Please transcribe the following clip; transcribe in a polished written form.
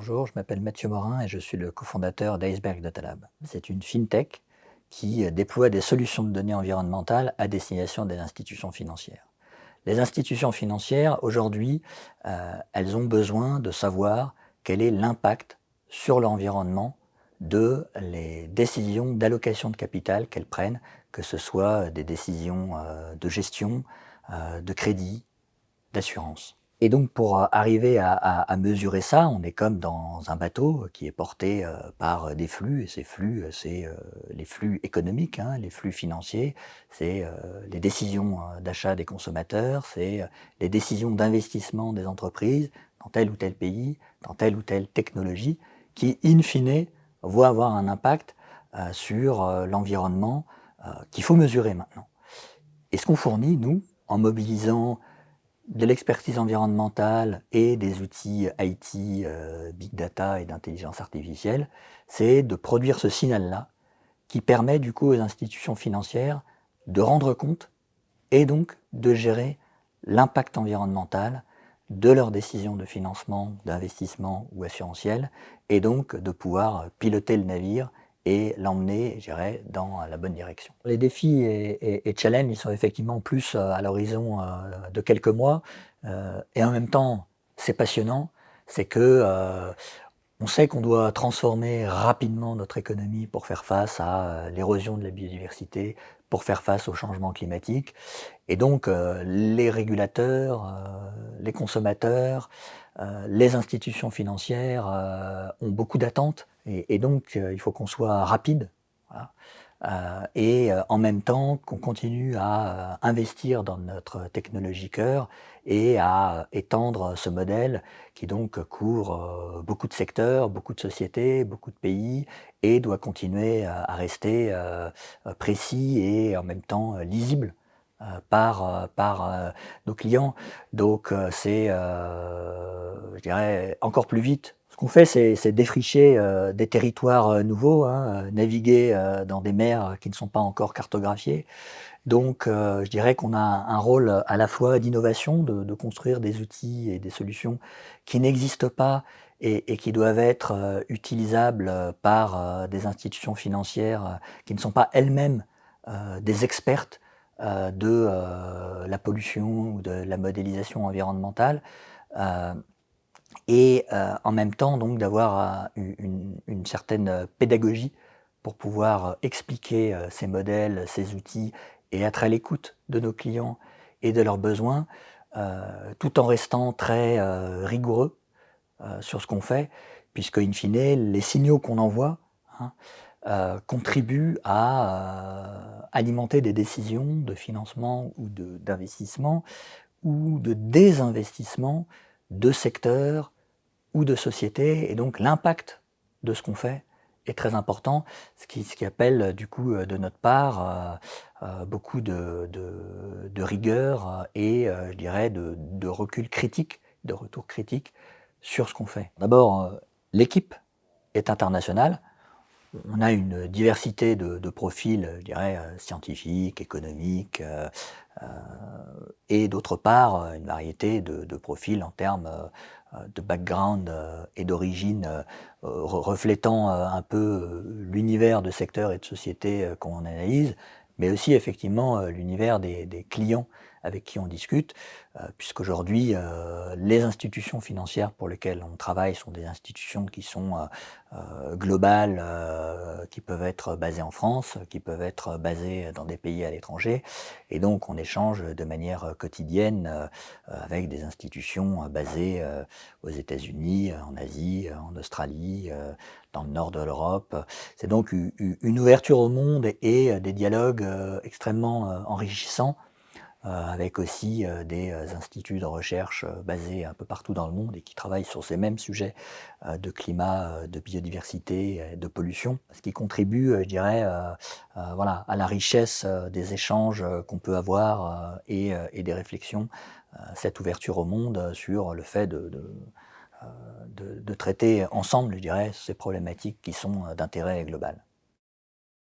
Bonjour, je m'appelle Mathieu Morin et je suis le cofondateur d'Iceberg Data Lab. C'est une fintech qui déploie des solutions de données environnementales à destination des institutions financières. Les institutions financières, aujourd'hui, elles ont besoin de savoir quel est l'impact sur l'environnement de les décisions d'allocation de capital qu'elles prennent, que ce soit des décisions de gestion, de crédit, d'assurance. Et donc pour arriver à mesurer ça, on est comme dans un bateau qui est porté par des flux, et ces flux, c'est les flux économiques, hein, les flux financiers, c'est les décisions d'achat des consommateurs, c'est les décisions d'investissement des entreprises dans tel ou tel pays, dans telle ou telle technologie, qui in fine vont avoir un impact sur l'environnement qu'il faut mesurer maintenant. Et ce qu'on fournit, nous, en mobilisant de l'expertise environnementale et des outils IT, big data et d'intelligence artificielle, c'est de produire ce signal-là qui permet du coup aux institutions financières de rendre compte et donc de gérer l'impact environnemental de leurs décisions de financement, d'investissement ou assurantiel, et donc de pouvoir piloter le navire et l'emmener, je dirais, dans la bonne direction. Les défis et challenges, ils sont effectivement plus à l'horizon de quelques mois, et en même temps, c'est passionnant, c'est que on sait qu'on doit transformer rapidement notre économie pour faire face à l'érosion de la biodiversité, pour faire face au changement climatique. Et donc, les régulateurs, les consommateurs, les institutions financières ont beaucoup d'attentes et donc il faut qu'on soit rapide, voilà. Et en même temps qu'on continue à investir dans notre technologie cœur et à étendre ce modèle qui donc couvre beaucoup de secteurs, beaucoup de sociétés, beaucoup de pays et doit continuer à rester précis et en même temps lisible par nos clients. Donc c'est, je dirais, encore plus vite. Ce qu'on fait, c'est défricher des territoires nouveaux, hein, naviguer dans des mers qui ne sont pas encore cartographiées. Donc je dirais qu'on a un rôle à la fois d'innovation, de construire des outils et des solutions qui n'existent pas et qui doivent être utilisables par des institutions financières qui ne sont pas elles-mêmes des expertes de la pollution ou de la modélisation environnementale, euh, et en même temps donc d'avoir une certaine pédagogie pour pouvoir expliquer ces modèles, ces outils et être à l'écoute de nos clients et de leurs besoins, tout en restant très rigoureux sur ce qu'on fait, puisque in fine, les signaux qu'on envoie, hein, contribuent à alimenter des décisions de financement ou d'investissement ou de désinvestissement de secteurs ou de sociétés. Et donc l'impact de ce qu'on fait est très important, ce qui appelle du coup de notre part beaucoup de rigueur et je dirais de recul critique, de retour critique sur ce qu'on fait. D'abord, l'équipe est internationale. On a une diversité de profils, je dirais, scientifiques, économiques, euh, et d'autre part, une variété de profils en termes de background et d'origine, reflétant un peu l'univers de secteurs et de sociétés qu'on analyse, mais aussi effectivement l'univers des clients avec qui on discute, puisqu'aujourd'hui, les institutions financières pour lesquelles on travaille sont des institutions qui sont globales, qui peuvent être basées en France, qui peuvent être basées dans des pays à l'étranger. Et donc on échange de manière quotidienne avec des institutions basées aux États-Unis, en Asie, en Australie, dans le nord de l'Europe. C'est donc une ouverture au monde et des dialogues extrêmement enrichissants avec aussi des instituts de recherche basés un peu partout dans le monde et qui travaillent sur ces mêmes sujets de climat, de biodiversité, de pollution, ce qui contribue, je dirais, voilà, à la richesse des échanges qu'on peut avoir et des réflexions, cette ouverture au monde sur le fait de traiter ensemble, je dirais, ces problématiques qui sont d'intérêt global.